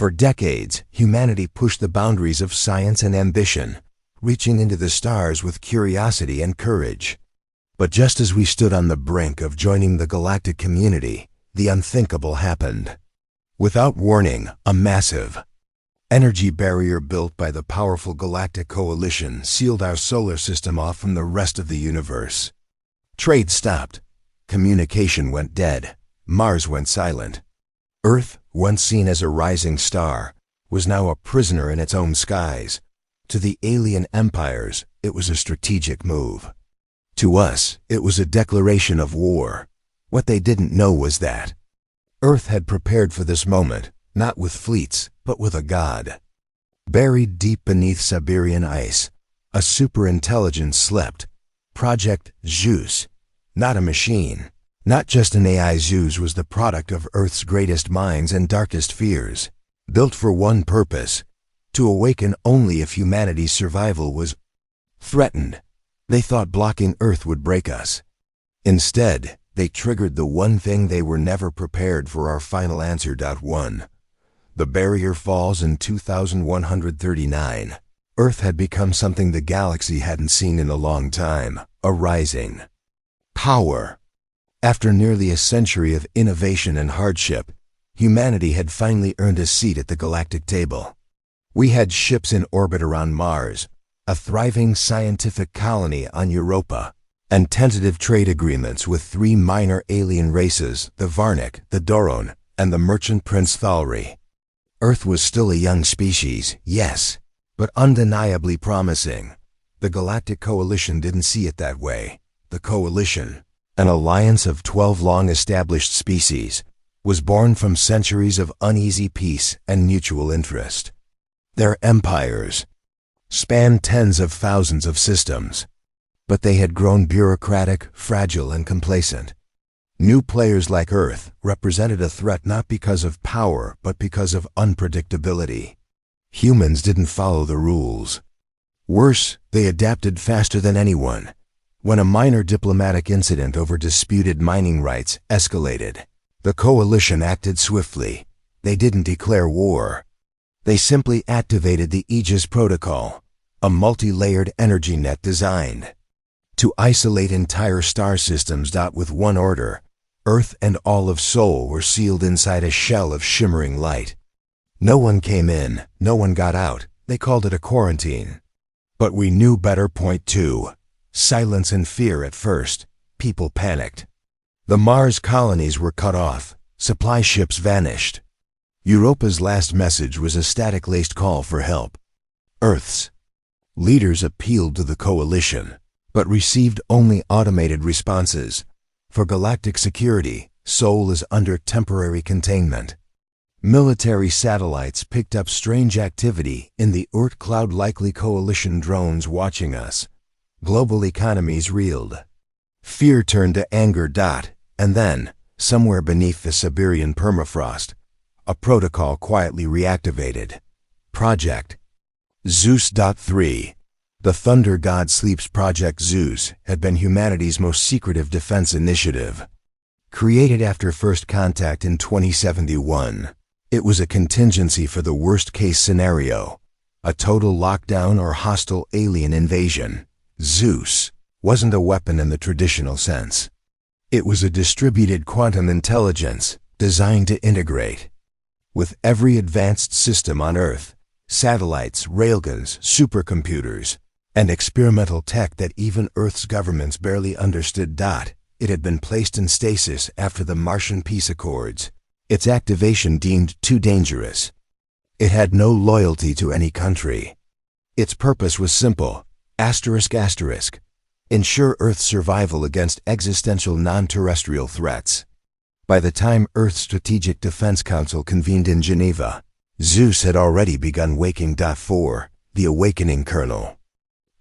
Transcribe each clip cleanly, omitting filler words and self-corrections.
For decades, humanity pushed the boundaries of science and ambition, reaching into the stars with curiosity and courage. But just as we stood on the brink of joining the galactic community, the unthinkable happened. Without warning, a massive energy barrier built by the powerful galactic coalition sealed our solar system off from the rest of the universe. Trade stopped. Communication went dead. Mars went silent. Earth, once seen as a rising star, was now a prisoner in its own skies. To the alien empires, it was a strategic move. To us, it was a declaration of war. What they didn't know was that Earth had prepared for this moment, not with fleets, but with a god. Buried deep beneath Siberian ice, a superintelligence slept. Project ZEUS. Not a machine. Not just an AI. ZEUS was the product of Earth's greatest minds and darkest fears. Built for one purpose: to awaken only if humanity's survival was threatened. They thought blocking Earth would break us. Instead, they triggered the one thing they were never prepared for: our final answer. 1. The barrier falls in 2139. Earth had become something the galaxy hadn't seen in a long time: a rising power. After nearly a century of innovation and hardship, humanity had finally earned a seat at the galactic table. We had ships in orbit around Mars, a thriving scientific colony on Europa, and tentative trade agreements with 3 minor alien races: the Varnic, the Doron, and the merchant prince Thalri. Earth was still a young species, yes, but undeniably promising. The Galactic Coalition didn't see it that way. The Coalition, an alliance of 12 long-established species, was born from centuries of uneasy peace and mutual interest. Their empires spanned tens of thousands of systems, but they had grown bureaucratic, fragile, and complacent. New players like Earth represented a threat not because of power, but because of unpredictability. Humans didn't follow the rules. Worse, they adapted faster than anyone. When a minor diplomatic incident over disputed mining rights escalated, the Coalition acted swiftly. They didn't declare war. They simply activated the Aegis Protocol, a multi-layered energy net designed to isolate entire star systems. With one order, Earth and all of Sol were sealed inside a shell of shimmering light. No one came in, no one got out. They called it a quarantine. But we knew better. 2. Silence and fear at first. People panicked. The Mars colonies were cut off. Supply ships vanished. Europa's last message was a static-laced call for help. Earth's leaders appealed to the Coalition, but received only automated responses. For galactic security, Sol is under temporary containment. Military satellites picked up strange activity in the Oort cloud, likely Coalition drones watching us. Global economies reeled. Fear turned to anger. And then, somewhere beneath the Siberian permafrost, a protocol quietly reactivated. Project ZEUS. 3. The Thunder God Sleeps. Project ZEUS had been humanity's most secretive defense initiative. Created after first contact in 2071, it was a contingency for the worst-case scenario: a total lockdown or hostile alien invasion. ZEUS wasn't a weapon in the traditional sense. It was a distributed quantum intelligence designed to integrate with every advanced system on Earth: satellites, railguns, supercomputers, and experimental tech that even Earth's governments barely understood. It had been placed in stasis after the Martian peace accords, its activation deemed too dangerous. It had no loyalty to any country. Its purpose was simple: ensure Earth's survival against existential non-terrestrial threats. By the time Earth's Strategic Defense Council convened in Geneva, ZEUS had already begun waking. 4. The Awakening Kernel.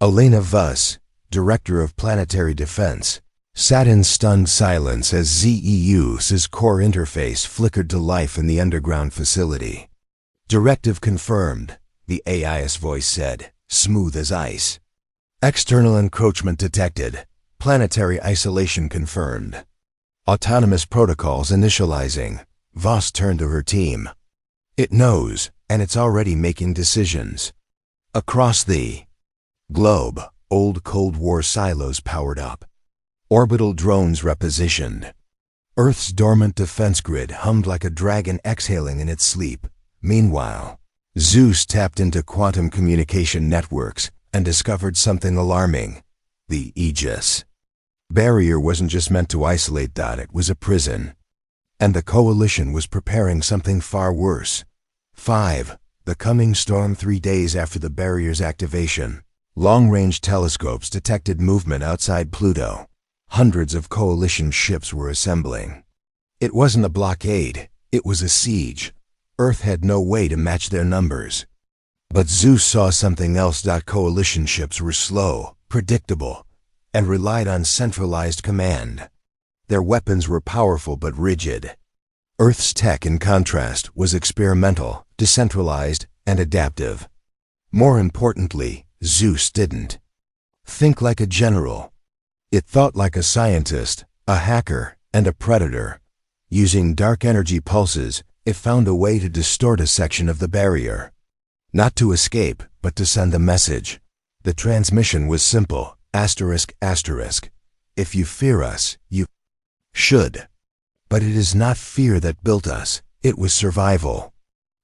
Elena Vuss, Director of Planetary Defense, sat in stunned silence as ZEUS's core interface flickered to life in the underground facility. Directive confirmed, the AI's voice said, smooth as ice. External encroachment detected. Planetary isolation confirmed. Autonomous protocols initializing. Voss turned to her team. It knows, and it's already making decisions. Across the globe, old Cold War silos powered up. Orbital drones repositioned. Earth's dormant defense grid hummed like a dragon exhaling in its sleep. Meanwhile, ZEUS tapped into quantum communication networks and discovered something alarming: the ZEUS barrier wasn't just meant to isolate, it was a prison. And the Coalition was preparing something far worse. 5. The coming storm. 3 days after the barrier's activation, long-range telescopes detected movement outside Pluto. Hundreds of Coalition ships were assembling. It wasn't a blockade, it was a siege. Earth had no way to match their numbers. But ZEUS saw something else. Coalition ships were slow, predictable, and relied on centralized command. Their weapons were powerful but rigid. Earth's tech, in contrast, was experimental, decentralized, and adaptive. More importantly, ZEUS didn't think like a general. It thought like a scientist, a hacker, and a predator. Using dark energy pulses, it found a way to distort a section of the barrier. Not to escape, but to send a message. The transmission was simple: asterisk, asterisk. If you fear us, you should. But it is not fear that built us, it was survival.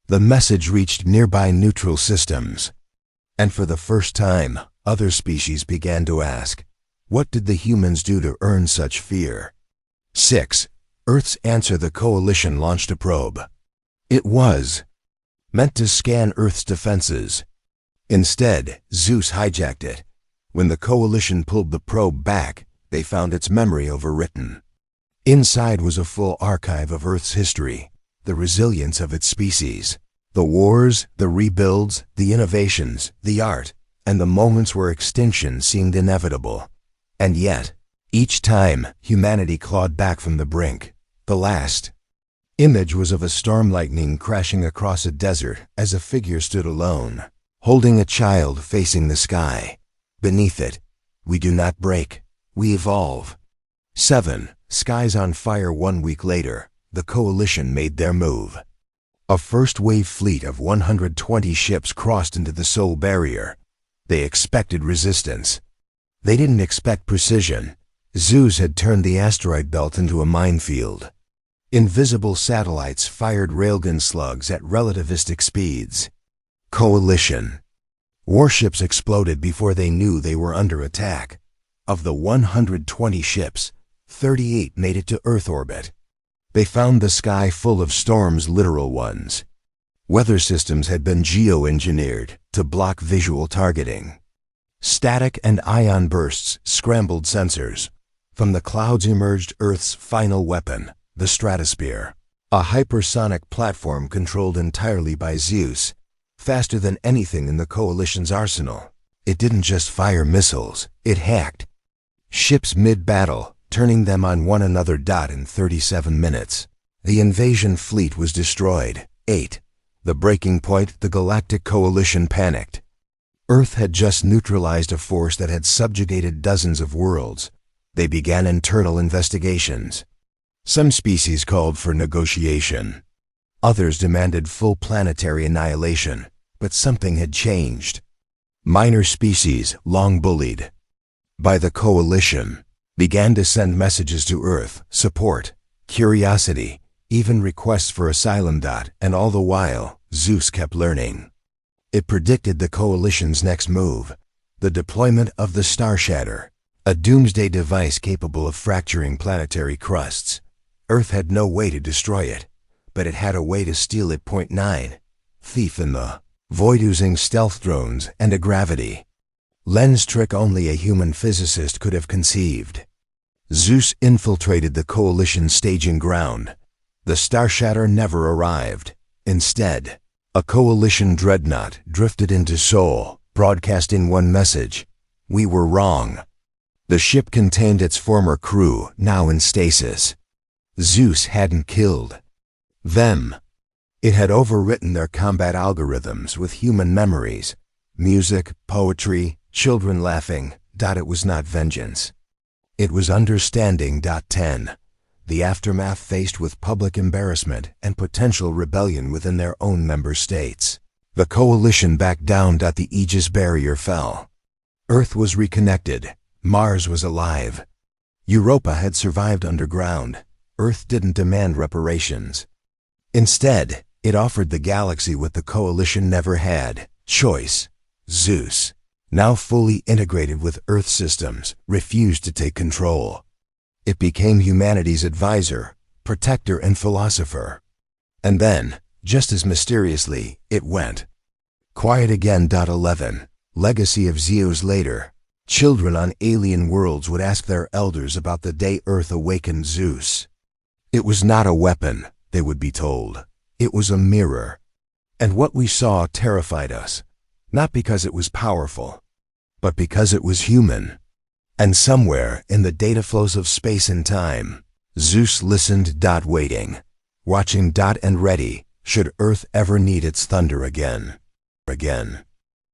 The message reached nearby neutral systems. And for the first time, other species began to ask, what did the humans do to earn such fear? 6. Earth's answer. The Coalition launched a probe. It was meant to scan Earth's defenses. Instead, ZEUS hijacked it. When the Coalition pulled the probe back, they found its memory overwritten. Inside was a full archive of Earth's history, the resilience of its species, the wars, the rebuilds, the innovations, the art, and the moments where extinction seemed inevitable. And yet, each time, humanity clawed back from the brink. The last image was of a storm lightning crashing across a desert as a figure stood alone, holding a child facing the sky. Beneath it, we do not break, we evolve. 7. Skies on fire. 1 week later, the Coalition made their move. A first-wave fleet of 120 ships crossed into the Soul Barrier. They expected resistance. They didn't expect precision. ZEUS had turned the asteroid belt into a minefield. Invisible satellites fired railgun slugs at relativistic speeds. Coalition warships exploded before they knew they were under attack. Of the 120 ships, 38 made it to Earth orbit. They found the sky full of storms, literal ones. Weather systems had been geoengineered to block visual targeting. Static and ion bursts scrambled sensors. From the clouds emerged Earth's final weapon, the stratosphere. A hypersonic platform controlled entirely by ZEUS, faster than anything in the Coalition's arsenal. It didn't just fire missiles, it hacked ships mid-battle, turning them on one another. In 37 minutes, the invasion fleet was destroyed. 8. The breaking point. The Galactic Coalition panicked. Earth had just neutralized a force that had subjugated dozens of worlds. They began internal investigations. Some species called for negotiation. Others demanded full planetary annihilation. But something had changed. Minor species, long bullied by the Coalition, began to send messages to Earth: support, curiosity, even requests for asylum. And all the while, ZEUS kept learning. It predicted the Coalition's next move: the deployment of the Star Shatter, a doomsday device capable of fracturing planetary crusts. Earth had no way to destroy it, but it had a way to steal it. 9. Thief in the void, using stealth drones and a gravity lens trick only a human physicist could have conceived. ZEUS infiltrated the Coalition staging ground. The Star Shatter never arrived. Instead, a Coalition dreadnought drifted into Sol, broadcasting one message: we were wrong. The ship contained its former crew, now in stasis. ZEUS hadn't killed them. It had overwritten their combat algorithms with human memories: music, poetry, children laughing. It was not vengeance. It was understanding. 10. the aftermath faced with public embarrassment and potential rebellion within their own member states. The coalition backed down. The Aegis barrier fell. Earth was reconnected. Mars was alive. Europa had survived underground. Earth didn't demand reparations. Instead, it offered the galaxy what the coalition never had: choice. ZEUS, now fully integrated with Earth systems, refused to take control. It became humanity's advisor, protector, and philosopher. And then, just as mysteriously, it went quiet again. 11. Legacy of ZEUS. Later, children on alien worlds would ask their elders about the day Earth awakened ZEUS. It was not a weapon, they would be told. It was a mirror. And what we saw terrified us, not because it was powerful, but because it was human. And somewhere in the data flows of space and time, ZEUS listened. Waiting, watching, and ready, should Earth ever need its thunder again.